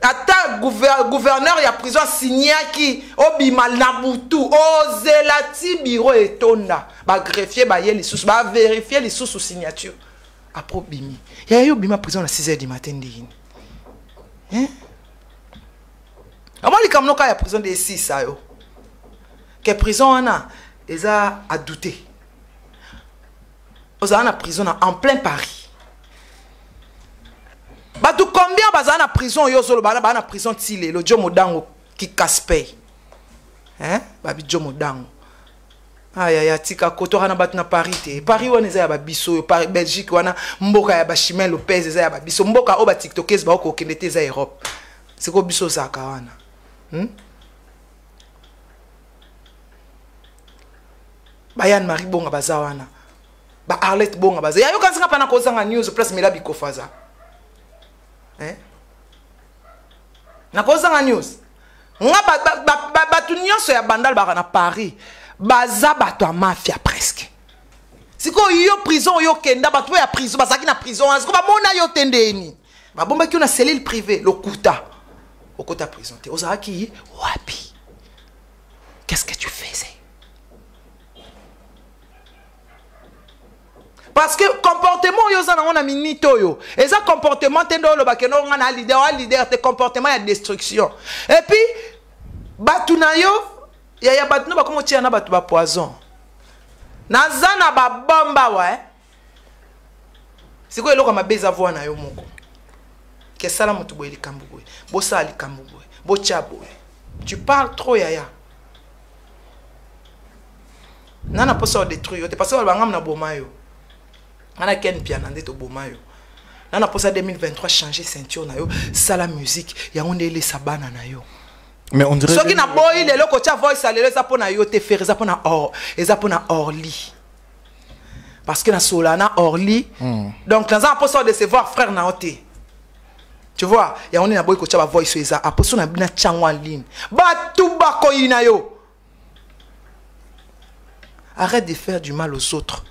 ata gouverneur ya prison signaki obima nabutu ozelati bureau etonda ba greffier ba ye lisusu ba vérifier lisusu signature après bimi ya yo bima prison à 6h du matin ndini hein amali kamnoka ya prison de 6 ayo que prison ana eza a douter ozana na prison en plein Paris batu combien bazana na prison yo solo bana na prison tile lo Jomo Dango qui casse-paye hein babi Jomo Dango aya ya tika koto kana batu na Paris te Paris wana eza ya babiso yo Paris Belgique wana mboka ya ba Chimel Lopez eza ya babiso mboka o ba tiktokers ba ko kende te za Europe c'est ko biso za kawana Bayan Marie bonga bazawana ba Arlette bonga baza ya yo kansinga pana kozanga news plus mela bikofaza hein na kozanga news nga batu nyonso ya bandal baka na Paris baza batu a mafia presque siko yo prison yo kenda batu ya prison bazaki na prison siko ba mona yo tendeni ba bomba ki na cellule privée lokuta okota prison te ozaki wapi qu'est-ce que tu faisais? Parce que comportement yo za na minito yo et ça comportement tendo lo bakeno nga na leader te comportement ya destruction et puis batu na yo ya batu no bakomo tia na batu ba poison na zana ba bomba wa siko eloko mabeza voix na yo moko que sala mutu boye likambu boye bo sala likambu boye bo tia boye tu parles trop yaya nana poso détruire te parce que bangam na bomayo ana ken piano ndeto bomayo nana posa 2023 changer ceinture na yo sala musique ya on ele sabana na yo mais on dirait soki na boy lelo ko tia voice alelo za pona yo te faire za pona or eza pona orli parce que na solana orli donc dans un poste de se voir frère na oté tu vois ya on na boy ko tia voice eza aposo na bina changwa ligne batu bako ina yo arrête de faire du mal aux autres.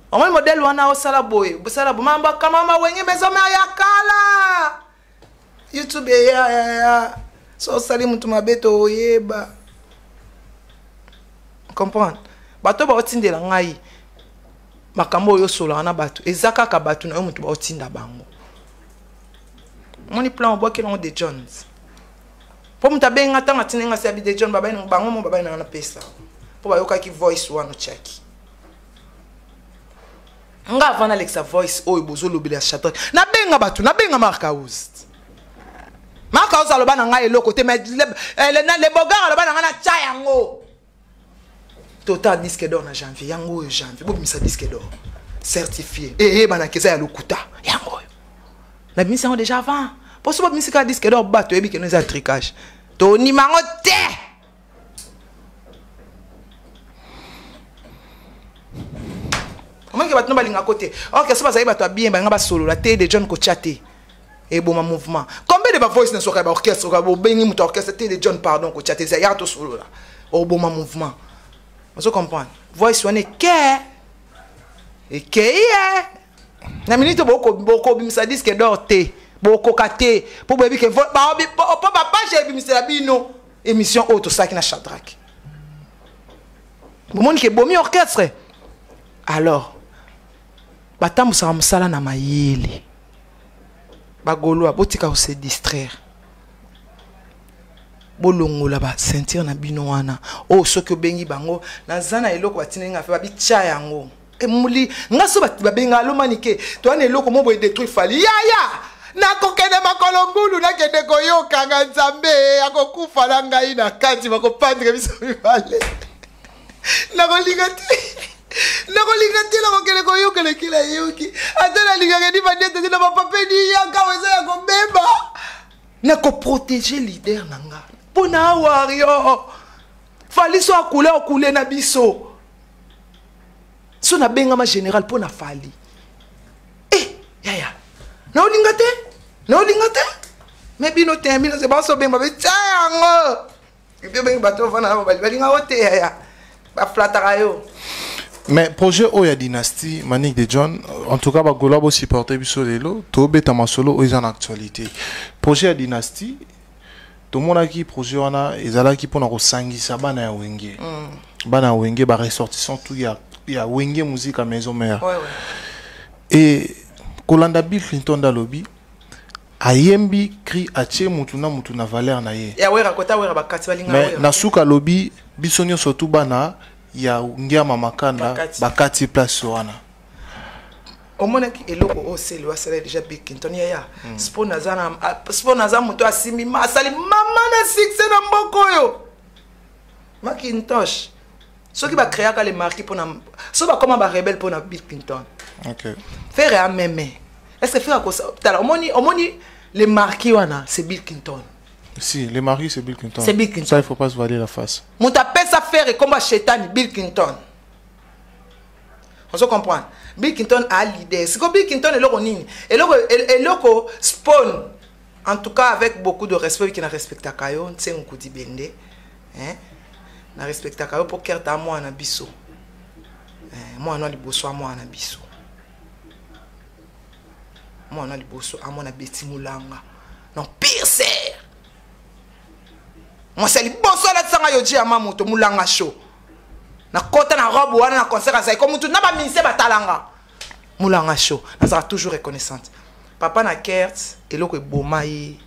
On va modèle wana osala boy, osala bomamba kamama wenye bezome ya kala. YouTube ya. So sali mutu mabeto oyeba. Comprendre? Bato ba otindela ngai. Makambo yo solo na bato. Ezaka ka bato na yo mutu ba otinda bango. Moni plan obo ke no de Jones. Po muta benga tanga tinenga se abi de John baba ni bango mo baba na pesa. Po ba yoka ki voice wana chaki. Nga vana Alexa voice oyo bozo lobela château na benga batu na benga Marcaus aloba na nga eloko te mais le bogar aloba na nga na cha yango total disque d'or na janvier yango janvier bo bimisa disque d'or certifié bana keza ya lokuta yango na bimisa déjà avant pour so bo bimisa ka disque d'or bato ebi ke no za tricage to ni mango te. Comment que tu vas à côté? Ok, ça va être bien, ben va solo la télé de John Kochate et bon mouvement. Combien de voix ne sont pas orchestre, au béni mon orchestre télé de John pardon Kochate, c'est y a tout solo là. Au bon mouvement. On comprend. Voix sonne que et que na minute beaucoup bimisa disque d'or té, beaucoup katé pour baby que pas j'ai bimisa bino émission auto ça qui na Shadrach. Bon monde que bomi orchestre. Alors batambu sa musala na mayele bagolo abotika se distraire bolongola ba sentir na bino wana o soki obengi bango na zana eloko batinenga fe babicha yango emuli ngaso babenga lomanike to ana eloko mo boye détruire fali yaya na kokene makolo ngulu na kende koyoka nga nzambe akokufa na ngai na kati bakopandre biso bibale na koligati la kokele koyoka le kila yoki atala ligaka di bandete na papa di yaka weza ya kobeba na ko protéger leader nanga pona wario fali so akule na biso so na benga ma général pona fali yaya na olingate mais bino tembi na se ba so benga be tsango ke benga bato fana na balinga ote yaya ba flatara yo. Mais projet Oya Dynasty, Manic de John, en tout cas, bah Golabo supporter biso lelo, Tobe Tamasolo, ils en actualité. Projet Dynasty, tout le monde a qui projet wana, ils allaient qui pour nous sangi ça bana ya wenge, bana wenge bah ressortissant tout il y a wenge musique à maison mère. Ouais. Et Kolanda Bill Clinton da lobby, ayembi cri ache mutuna valeur na ye. Ya wera kota wera bakati balinga mais wera. Na suka lobby bisonyo surtout bana ya ngia mamakanda bakati place wana. Omona ki eloko o selo asala déjà Bill Clinton ya. Spon nazana muto asimi masali mama na succès na mboko yo. Macintosh. Ceux qui va créer les marquis pour na so ba comment ba rebelle pour na Bill Clinton. OK. Faire à mémé. Est-ce que faire quoi ça? Omoni les marquis wana c'est Bill Clinton. Si, les maris c'est Bill Clinton. C'est Bill Clinton. Ça il faut pas se voiler la face. Mon appelle ça faire et combat Chétan Bill Clinton. On se comprend. Bill Clinton a l'idée. C'est que Bill Clinton est là nini. Et là spawn en tout cas avec beaucoup de respect qui n'a respecté Kayo, c'est un coup de bende. Hein? Na respecté Kayo pour kerta moi na biso. Moi na liboso moi na biso. Moi na liboso moi na Betty Mulanga. Non pire c'est. Moi c'est liboso la tsanga yo ji ama moto Mulanga show. Na kota na robe wana na concert ça comme mutu na ba minse batalanga. Mulanga show. Na sera toujours reconnaissante. Papa na Kert eloko ebomayi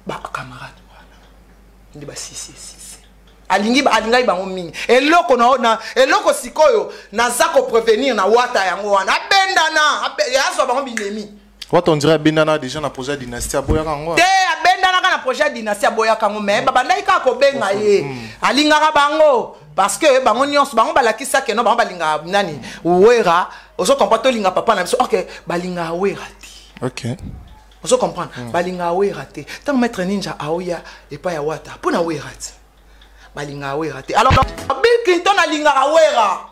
ba camarade wana. Ndi ba sisi. Alingi bango mingi. Eloko na eloko sikoyo nazako prévenir na wata yango wana. Abendana, yaso bango binemi. What on dirait Bendana déjà na projet dynastie aboya kango. Te abendana ka na projet dynastie aboya kango mais babandai ka ko benga ye. Alingaka bango parce que bango nyonso bango balakisa ke no bango balinga nani wera ozo comprendre linga papa na biso. OK, balinga wera ti. OK. Ozo comprendre balinga wera te. Tant maître ninja aoya et pas ya wata. Pona wera ti. Balinga wera te. Alors Bill Clinton alinga wera.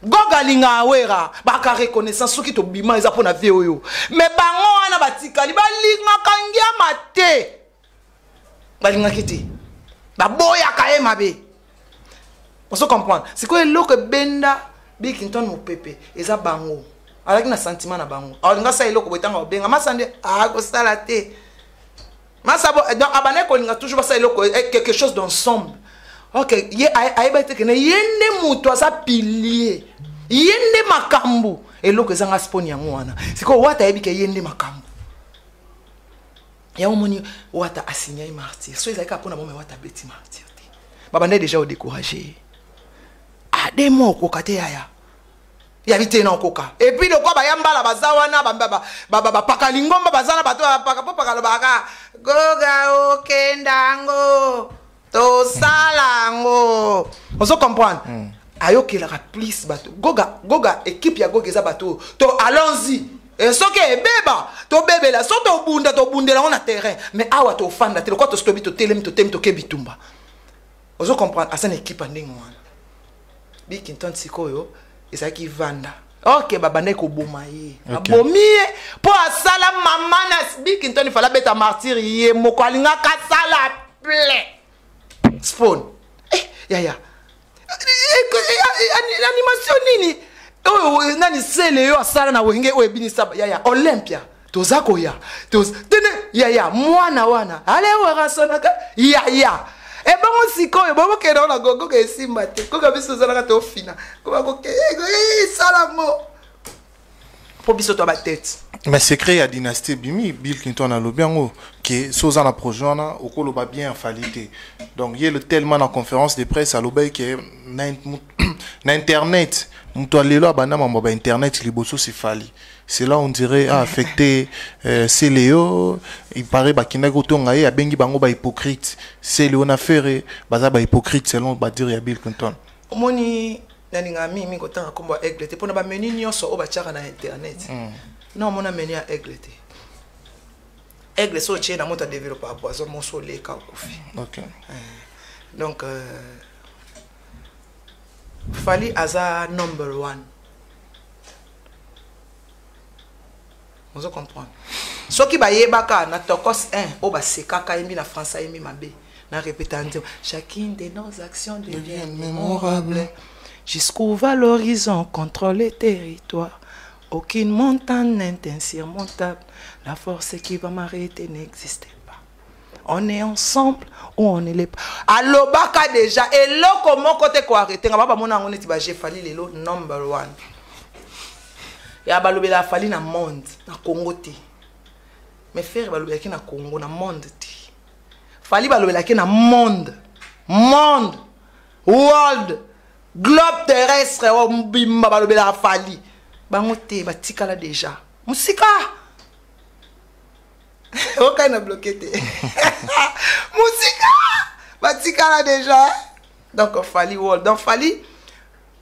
Goga linga wera baka reconnaissance soki to bima eza pona vie oyo mais bango wana batikali balinga kangia mate balinga kiti baboya kaye mabe on se comprend c'est quoi eloko benda Bill Clinton mo pepe eza bango alaki na sentiment na bango alinga sa eloko botanga obenga masande ko sala te masabo donc abane ko linga toujours sa eloko quelque chose d'ensemble. OK, aibete kene yende mutu asa pilier. Yende makambu eloko ezanga spawn yango wana. Siko wata yebike yende makambu. Ya omoni wata asigna martyr. So ezaka pona mome wata beti martyr. Baba ndé déjà au décourager. Ah des mots kokate yaya. Ya vite na koka. Et puis le quoi ba yambala bazawana ba pakalingomba bazana bato paka baka goga okendango. To salango. On se comprend. Ayoke la plus bateau. Goga équipe ya goga eza bateau. To allons-y. Et ce que beba, to bebe la so to bunda la on a terrain. Mais awa to fanda te ko to stobi to telem to tem to kebitumba. On se comprend. Asa équipe ndingo wana. Bill Clinton sikoyo eza ki vanda. OK baba ndeko boma ye. Abomie po asala mama na Bill Clinton il fallait beta martyr ye moko alinga ka sala plein. Spawn. Yaya. Animation nini? Oh, nani sele yo asala na wenge o ebinisa yaya Olympia. Tozako ya. Tene yaya mwana wana. Ale wera sonaka yaya. E bango sikoyo bobo kena na gogo ke simba te. Koka biso zalaka to fina. Koka ko ke salamo. Po biso to ba tête. Mais secret ya dynastie bimi Bill Clinton a lo biango que soza na projona okolo ba bien falité. Donc il y a le tellement en conférence de presse à l'obey que na internet muto lelo abana mambo ba internet liboso c'est fali. C'est là on dirait affecté c'est Léo il paraît ba kinako tonga ye abengi bango ba hypocrite. C'est Léo na faire baza ba hypocrite selon ba dire ya Bill Clinton. Omoni naninga mimi ko tanga kombo aigle te pona ba meni nyonso o ba chaka na internet. Non, mon ami a aigle. Aigle, c'est un moto développé à poison, mon soleil, OK. Donc, Fali Aza number 1. Vous comprenez? Ce qui va y avoir, na tokos 1, au bas c'est kaka emi na français emi mabe. Na répétant, chacune de nos actions devient mémorable. Jusqu'où va l'horizon, contrôle les territoires. Aucune montagne n'est insurmontable. La force qui va m'arrêter n'existe pas. On est ensemble ou on est les... Allo baka déjà. Et là, comment côté quoi arrêter? On va mon on est j'ai fallu les lots number one. Et à balobe la fallu na monde, na Congo ti. Mais faire balobe qui na Congo na monde ti. Fallu balobe la qui na monde, monde, world, globe terrestre. Oh bimba balobe la fallu. Bangote batika la déjà. Musika. Aucun n'a bloqué. Musika. Batika la déjà. Donc fali world. Donc fali.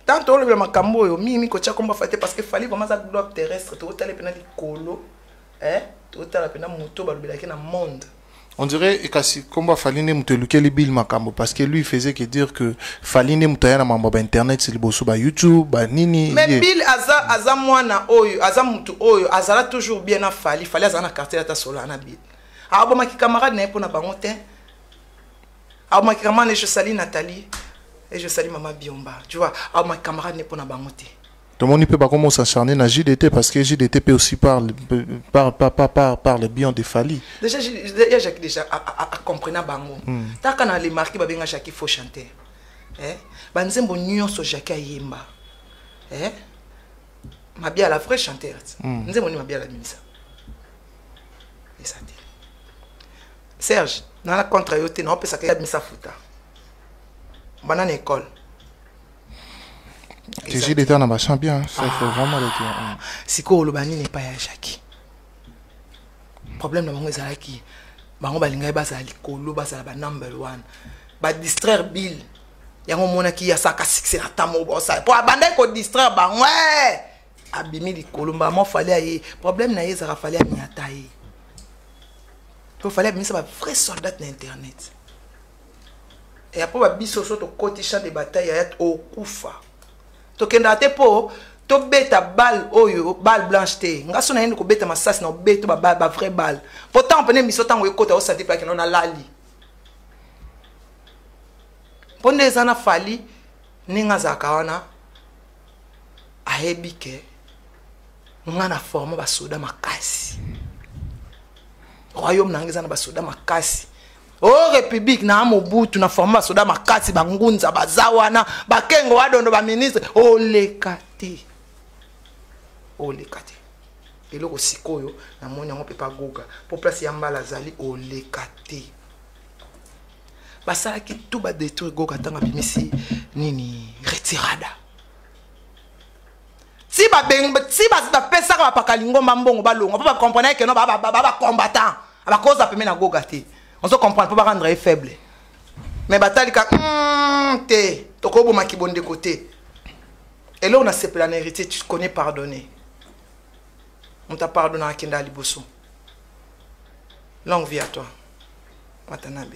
Tant que le makambo yo mi kocha komba fate parce que fali vraiment ça globe terrestre. To tala pena li kolo. To tala pena moto balobela ki na monde. On dirait que comme Faline Mouteluke Bill Makambo parce que lui il faisait que dire que Faline Moutaya na mambo ba internet c'est le bosso ba YouTube ba nini. Mais Bill aza mwana oyo aza mutu oyo azala toujours bien na fali aza na quartier ta solo na Bill. Abo maki camarade na pour na bango te. Abo maki camarade je salue Nathalie et je salue maman Biomba. Tu vois, abo maki camarade na pour na bango te. Tout le monde ne peut pas comment s'acharner dans JDT parce que JDT peut aussi parle le bien de Fali. Déjà, j'ai déjà compris bango. Tant qu'on a les marqués, ben chaque il faut chanter. Ben c'est bon nuance sur Jacques Yemba. Ma bien la vraie chanteuse. Nous avons ma bien la ministre. Et ça dit. Serge, dans la contre-yoté, non, on peut s'accueillir de sa fouta. Banane école. Que JDT en a champion, ça il faut vraiment le dire. Si quoi le bani n'est pas à Jackie. Problème de bango ezalaki. Bango balinga bazali kolo bazala ba number one. Ba distraire Bill. Yango mona ki ya saka succès na tamo bosa. Pour abandonner ko distraire bango. Ouais. Abimi li kolo ba mo fallait aye. Problème na yezara fallait miata ye. Il fallait abimi ça ba vrai soldat na internet. Et après ba biso so to côté champ de bataille ya au kufa. Tokenda te po to beta balle oyo balle blanche te ngaso na yendo ko beta masasi na beta ba vrai balle pourtant pene miso tango ekota o santi plaki na lali ponde zana fali ninga zakawana ahebike ngana forme ba soda makasi royaume nangeza na ba soda makasi. Oh république na Mobutu na forma soda makasi bangunza bazawana bakengo wadondo ba ministre olekate eloko sikoyo na moni ngo pepa goga pour place ya mbala zali olekate basala ki tout ba détruire goga tanga bimisi nini retirada si ba pesa ka pakalingo mbongo balongo pa comprendre que no ba combattant ba cause a na goga te. On se comprend, pour pas rendre faible. Mais bataille te tokobo makibonde de côté. Et là on a cette plan hérité, tu connais pardonner. On t'a pardonné à Kenda Liboso. Longue vie à toi. Watanabe.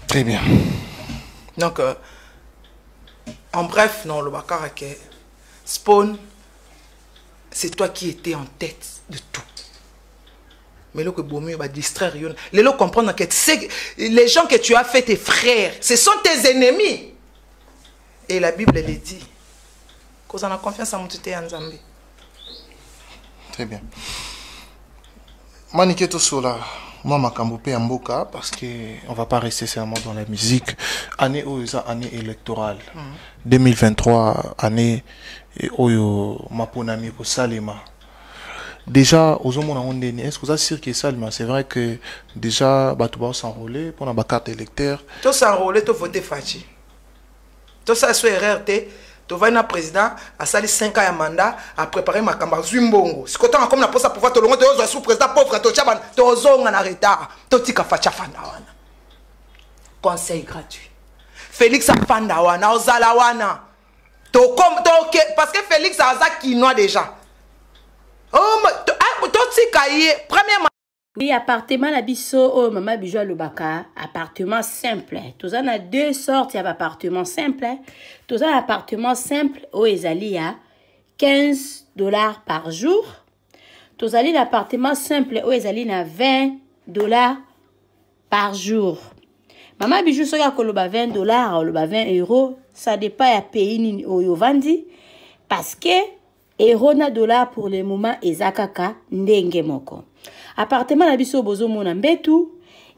Très bien. Donc en bref, non le Bakarake Spawn, c'est toi qui étais en tête de tout. Mais là, que Bomi va distraire. Les gens comprennent que les gens que tu as fait tes frères, ce sont tes ennemis. Et la Bible, elle dit. Qu'on a confiance en Moutouté en Zambie. Très bien. Maniketo Sola, moi, ma Kambopé Mboka, parce qu'on ne va pas rester seulement dans la musique. Année électorale. 2023, année Oyo Maponami pour Salema. Déjà, aux hommes, est-ce que vous avez sûr que ça, c'est vrai que déjà, tu vas s'enrôler pour la carte électeur. Tu s'enrôler, tu voter Fachi. Tu ça sur RRT, tu vas être président, à sali 5 ans de mandat, à préparer ma campagne Zumbongo. Si tu as comme la poste à pouvoir te le tu es sous-président pauvre, tu es en retard, tu es Facha Fandawana. Conseil gratuit. Félix Fandawana, Ozalawana. Parce que Félix a Kinois déjà. Oh, premièrement. Oui, appartement la biso, oh, maman Bijou Lubaka, appartement simple. Tous en a deux sortes d'appartements simples. Tous en appartement simple, oh, ezali à $15 par jour. Tous en appartement simple, oh, ezali à $20 par jour. Maman bijou soka koloba 20 dollars ou 20 euros, ça dépend ya pays ni oyo vandi parce que euro na dollar pour le moment ezakaka ndenge moko. Appartement na biso bozo mona mbetu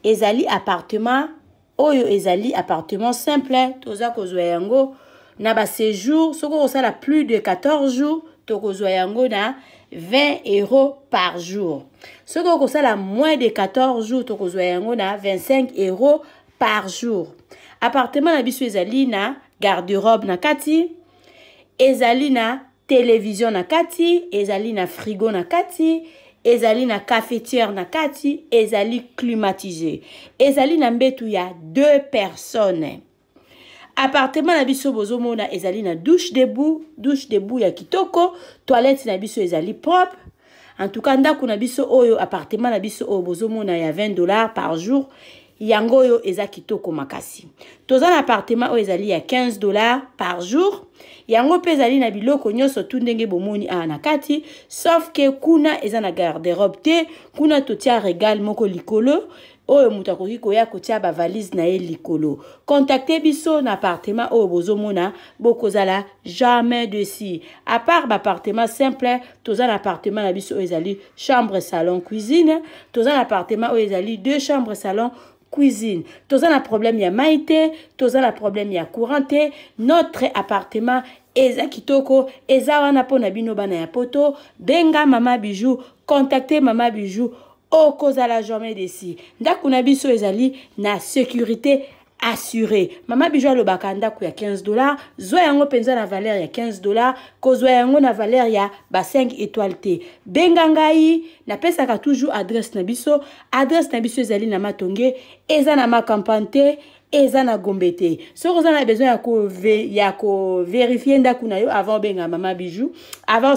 ezali appartement oyo ezali appartement simple toza kozwa yango na ba séjour soko osala plus de 14 jours to kozwa yango na 20 euros par jour. Soko osala moins de 14 jours to kozwa yango na 25 euros par jour. Appartement na biso ezali na garde-robe na kati, ezali na télévision na kati, ezali na frigo na kati, ezali na cafetière na kati, ezali climatisé. Ezali na mbetu ya 2 personnes. Appartement na biso bozo mona ezali na douche debout ya kitoko, toilette na biso ezali propre. En tout cas ndako na biso oyo appartement na biso oyo bozo mona ya 20 dollars par jour. Yango yo eza kitoko makasi. Toza na appartement oyo ezali ya 15 dollars par jour. Yango pe ezali na biloko nyonso tu ndenge bomoni na kati, sauf que kuna eza na garde-robe te, kuna totia régal moko likolo oyo mutu akoki koya kotia ba valise na ye likolo. Contactez biso na appartement oyo bozomona bokozala jamais dessus. À part ba appartement simple, toza na appartement na biso oyo ezali chambre salon cuisine, toza na appartement oyo ezali 2 chambres salon cuisine. Toza na problème ya maïté, toza na problème ya couranté. Notre appartement eza kitoko, eza wana pona bino bana ya poto. Benga Mama Bijou, contactez Mama Bijou. Okozala jamais desi. Ndaku na biso ezali na sécurité assurée. Mama Bijou alobaka ndaku ya 15 dollars, zwa yango penza na valeur ya 15 dollars, kozwa yango na valeur ya ba 5 étoiles te. Benga ngai, na pesaka toujours adresse na biso. Adresse na biso ezali na Matonge, eza na Makampante, eza na Gombe te. Soko za na besoin ya ko vérifier ndaku na yo avant benga Mama Bijou, avant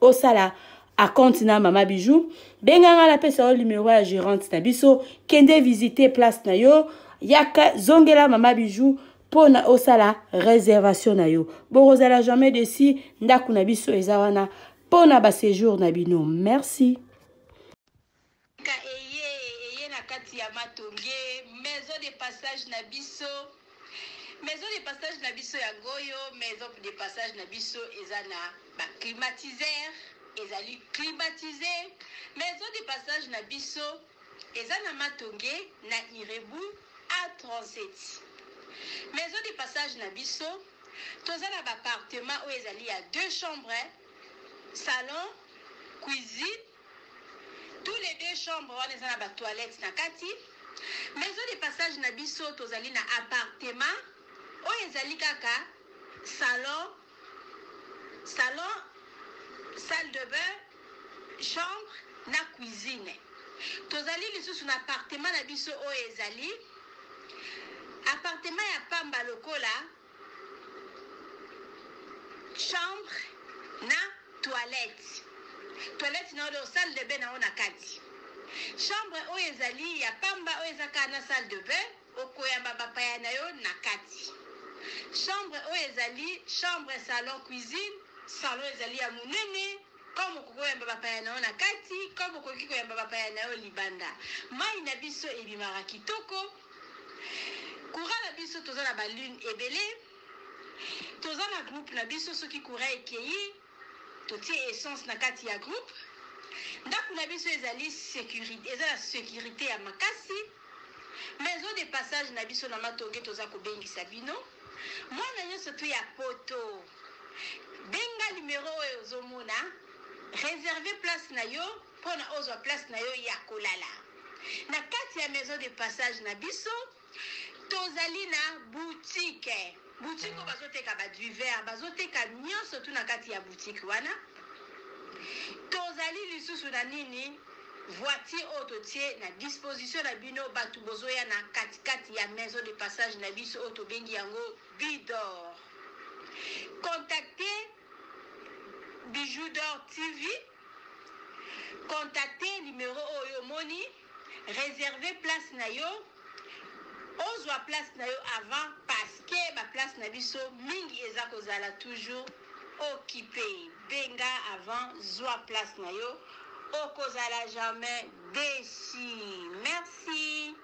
osala à compte na Mama Bijou. Benga nga la pesa o numéro ya gérante na biso, kende visiter place na yo, yaka zongela Mama Bijou pona osala réservation na yo. Borozala jamais desi, ndaku na biso eza wana pona ba séjour na bino. Merci. Eye na kati ya Matonge, maison de passage na biso. Maison de passage na biso ya Goyo, maison de passage na biso eza na ba climatiseur. Ezali climatisé. Maison de passage na biso eza na Matonge na Irebu A37. Maison de passage na biso toza na ba appartement où ezali ya 2 chambres, salon, cuisine. Tous les 2 chambres wana eza na ba toilette na kati. Maison de passage na biso tozali na appartement où ezali kaka salon, salle de bain, chambre na cuisine. Tozali lisusu na appartement na biso o ezali appartement ya pamba lokola chambre na toilette na odo salle de bain na ona kati. Chambre o ezali ya pamba o ezaka na salle de bain okoyamba bapaya na yo na kati. Chambre o ezali chambre salon cuisine. Salon ezali ya munene, comme okoyamba bapaya na yo na kati, comme okoki koyamba bapaya na yo libanda. Mai na biso ebimaka kitoko. Courant na biso toza na balune ebele. Toza na groupe na biso soki courant ekei, totie essence na kati ya groupe. Ndaku na biso ezali sécurité, eza la sécurité ya makasi. Maison de passage na biso na Matonge toza kobengisa bino. Mwana nyonso tu ya poto. Benga numéro oyo ozomona, réserver place na yo pona ozwa place na yo ya kolala. Na kati ya maison de passage na biso tozali na boutique. Boutique o bazoteka ba du verre, bazoteka nyonso tu na kati ya boutique wana. Tozali lisusu na nini voiture autotie na disposition na bino batu bozoya na kati ya maison de passage na biso auto bengi yango Bidor. Contactez Bijou d'Or TV. Contactez numéro Oyo Moni. Réservez place na yo. Ozwa place na yo avant parce que ba place na biso mingi eza kozala toujours occupé. Benga avant zwa place na yo. Okozala jamais déçu. Merci.